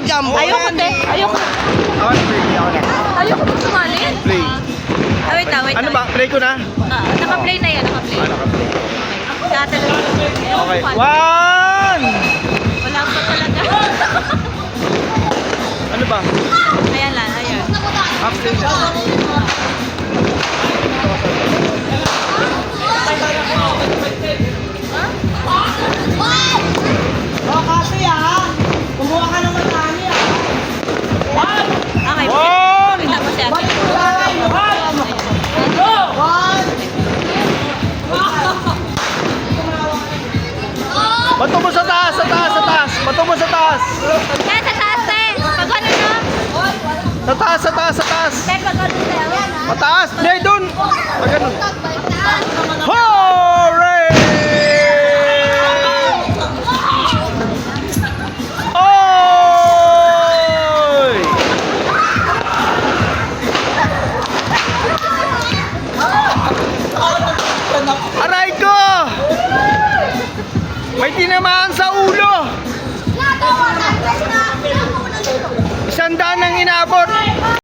jump. Ayoko, te. Ayoko. Ako na play. Ako na. Ayoko sumali. Play. Ah, wait lang, wait Ano lang. ba? Play ko na? Naka-play na yan, naka-play. Naka-play. Dati lang. Okay. One! Wala pa talaga. Ano ba? Ayan lang, ayan. Play na. Kasi kumuha ka ng matani Okay. One! Wait lang po siya. Bato mo sa taas, sa taas, sa taas. Bato mo sa taas. Kaya sa taas, te. Pag ano na? Sa taas, sa taas, sa taas. Te, pag ano, te. Mataas. Hindi, dun. Pag ganun. Hooray! Oy! Aray ko! May tinamaan sa ulo. 100 ang inabot.